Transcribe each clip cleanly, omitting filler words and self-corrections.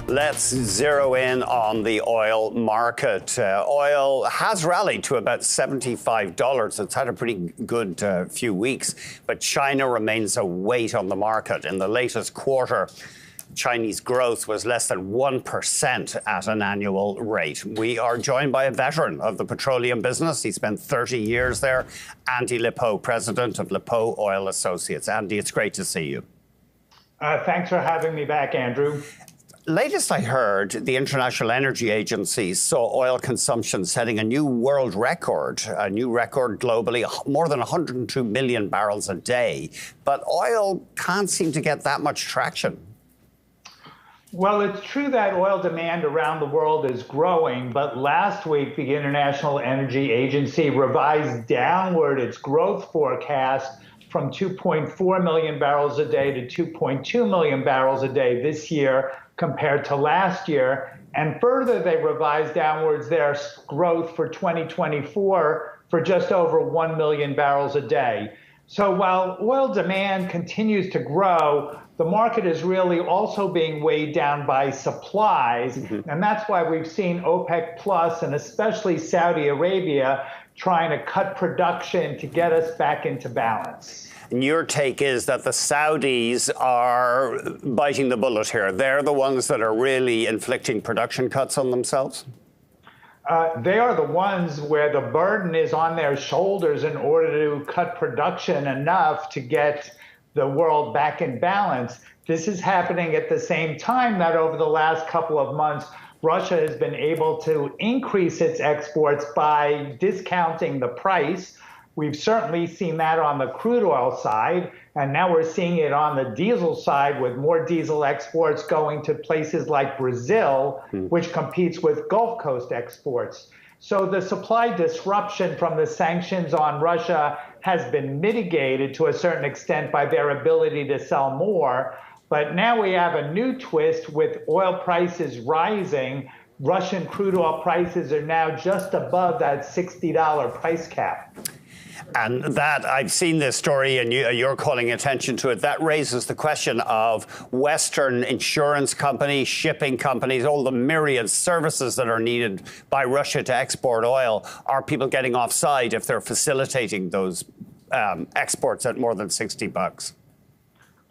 Let's zero in on the oil market. Oil has rallied to about $75. It's had a pretty good few weeks, but China remains a weight on the market. In the latest quarter, Chinese growth was less than 1% at an annual rate. We are joined by a veteran of the petroleum business. He spent 30 years there, Andy Lipow, president of Lipow Oil Associates. Andy, it's great to see you. Thanks for having me back, Andrew. Latest I heard, the International Energy Agency saw oil consumption setting a new world record, globally, more than 102 million barrels a day. But oil can't seem to get that much traction. Well, it's true that oil demand around the world is growing, but last week the International Energy Agency revised downward its growth forecast from 2.4 million barrels a day to 2.2 million barrels a day this year compared to last year. And further, they revised downwards their growth for 2024 for just over 1 million barrels a day. So while oil demand continues to grow, the market is really also being weighed down by supplies. And that's why we've seen OPEC Plus and especially Saudi Arabia trying to cut production to get us back into balance. And your take is that the Saudis are biting the bullet here. They're the ones that are really inflicting production cuts on themselves? They are the ones where the burden is on their shoulders in order to cut production enough to get the world back in balance. This is happening at the same time that over the last couple of months, Russia has been able to increase its exports by discounting the price. We've certainly seen that on the crude oil side, and now we're seeing it on the diesel side with more diesel exports going to places like Brazil, which competes with Gulf Coast exports. So the supply disruption from the sanctions on Russia has been mitigated to a certain extent by their ability to sell more. But now we have a new twist with oil prices rising. Russian crude oil prices are now just above that $60 price cap. And that, I've seen this story and you're calling attention to it. That raises the question of Western insurance companies, shipping companies, all the myriad services that are needed by Russia to export oil. Are people getting offside if they're facilitating those exports at more than $60?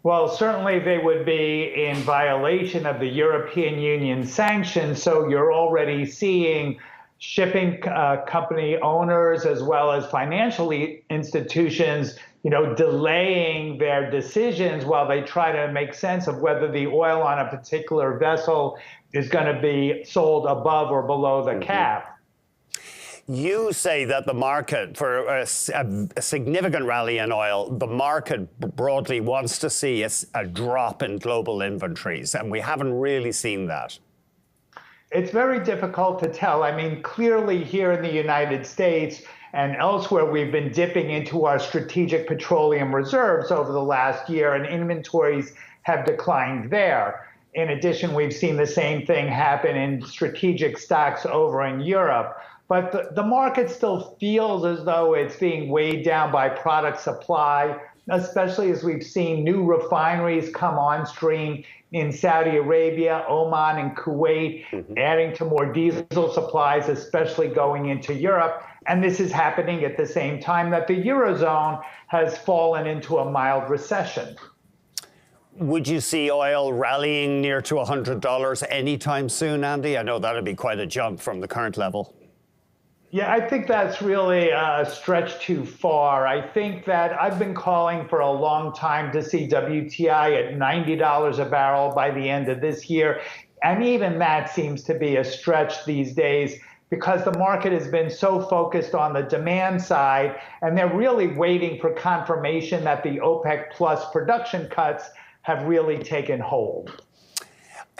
Well, certainly they would be in violation of the European Union sanctions. So you're already seeing shipping company owners as well as financial institutions, delaying their decisions while they try to make sense of whether the oil on a particular vessel is going to be sold above or below the cap. You say that the market, for a significant rally in oil, the market broadly wants to see a drop in global inventories, and we haven't really seen that. It's very difficult to tell. I mean, clearly here in the United States and elsewhere, we've been dipping into our strategic petroleum reserves over the last year, and inventories have declined there. In addition, we've seen the same thing happen in strategic stocks over in Europe. But the market still feels as though it's being weighed down by product supply, especially as we've seen new refineries come on stream in Saudi Arabia, Oman, and Kuwait, adding to more diesel supplies, especially going into Europe. And this is happening at the same time that the Eurozone has fallen into a mild recession. Would you see oil rallying near to $100 anytime soon, Andy? I know that would be quite a jump from the current level. Yeah, I think that's really a stretch too far. I think that I've been calling for a long time to see WTI at $90 a barrel by the end of this year. And even that seems to be a stretch these days because the market has been so focused on the demand side, and they're really waiting for confirmation that the OPEC Plus production cuts have really taken hold.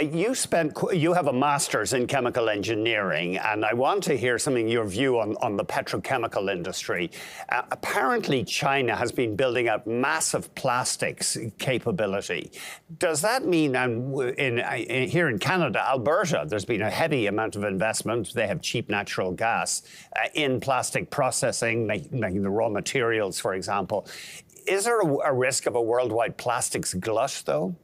You have a master's in chemical engineering, and I want to hear your view on the petrochemical industry. Apparently, China has been building out massive plastics capability. Does that mean, here in Canada, Alberta, there's been a heavy amount of investment. They have cheap natural gas in plastic processing, making the raw materials, for example. Is there a risk of a worldwide plastics glut, though?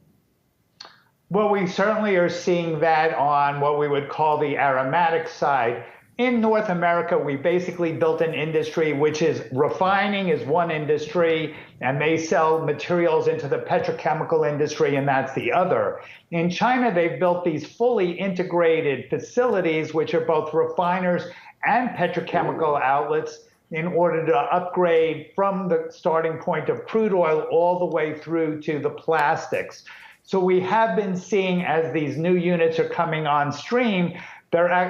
Well, we certainly are seeing that on what we would call the aromatic side. In North America, we basically built an industry which is refining is one industry, and they sell materials into the petrochemical industry, and that's the other. In China, they've built these fully integrated facilities, which are both refiners and petrochemical outlets, in order to upgrade from the starting point of crude oil all the way through to the plastics. So we have been seeing, as these new units are coming on stream,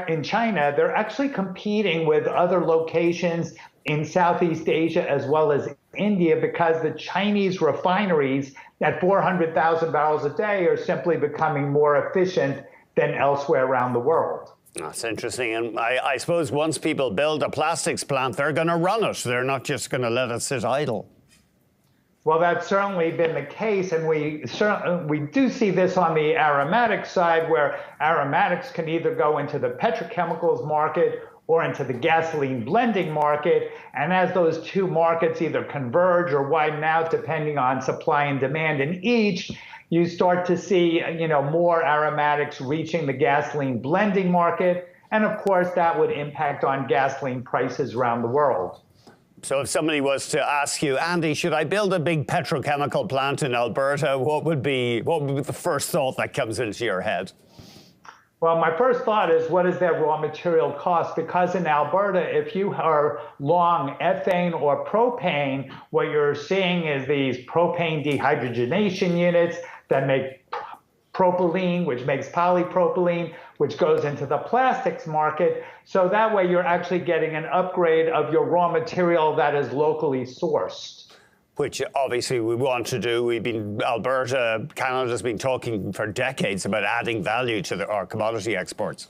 in China, they're actually competing with other locations in Southeast Asia as well as India, because the Chinese refineries at 400,000 barrels a day are simply becoming more efficient than elsewhere around the world. That's interesting. And I suppose once people build a plastics plant, they're going to run it. They're not just going to let it sit idle. Well, that's certainly been the case, and we do see this on the aromatic side, where aromatics can either go into the petrochemicals market or into the gasoline blending market. And as those two markets either converge or widen out, depending on supply and demand in each, you start to see, more aromatics reaching the gasoline blending market. And of course, that would impact on gasoline prices around the world. So if somebody was to ask you, Andy, should I build a big petrochemical plant in Alberta? What would be the first thought that comes into your head? Well, my first thought is, what is their raw material cost? Because in Alberta, if you are long ethane or propane, what you're seeing is these propane dehydrogenation units that make propylene, which makes polypropylene, which goes into the plastics market. So that way you're actually getting an upgrade of your raw material that is locally sourced. Which obviously we want to do. Canada's been talking for decades about adding value to our commodity exports.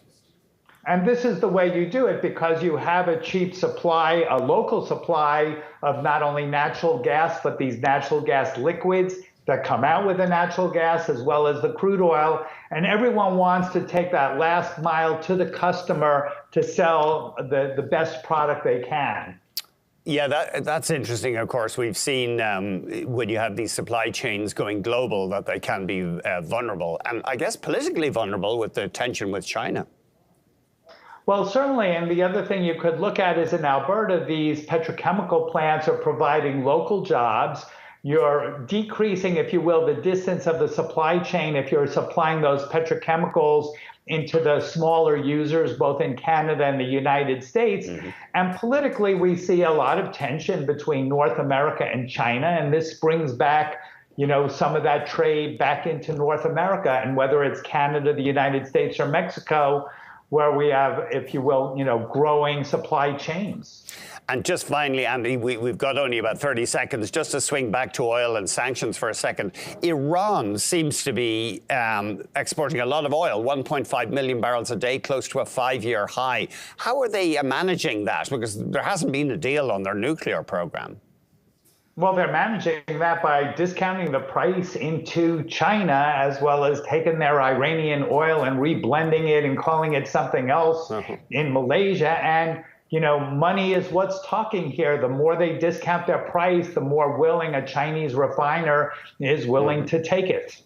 And this is the way you do it, because you have a cheap supply, a local supply of not only natural gas, but these natural gas liquids that come out with the natural gas as well as the crude oil. And everyone wants to take that last mile to the customer to sell the best product they can. Yeah, that's interesting. Of course, we've seen when you have these supply chains going global that they can be vulnerable, and I guess politically vulnerable with the tension with China. Well, certainly. And the other thing you could look at is, in Alberta, these petrochemical plants are providing local jobs. You're decreasing, if you will, the distance of the supply chain if you're supplying those petrochemicals into the smaller users, both in Canada and the United States. Mm-hmm. And politically, we see a lot of tension between North America and China. And this brings back, some of that trade back into North America. And whether it's Canada, the United States, or Mexico, where we have, if you will, growing supply chains. And just finally, Andy, we've got only about 30 seconds, just to swing back to oil and sanctions for a second. Iran seems to be exporting a lot of oil, 1.5 million barrels a day, close to a 5-year high. How are they managing that? Because there hasn't been a deal on their nuclear program. Well, they're managing that by discounting the price into China, as well as taking their Iranian oil and reblending it and calling it something else in Malaysia. And money is what's talking here. The more they discount their price, the more willing a Chinese refiner is willing to take it.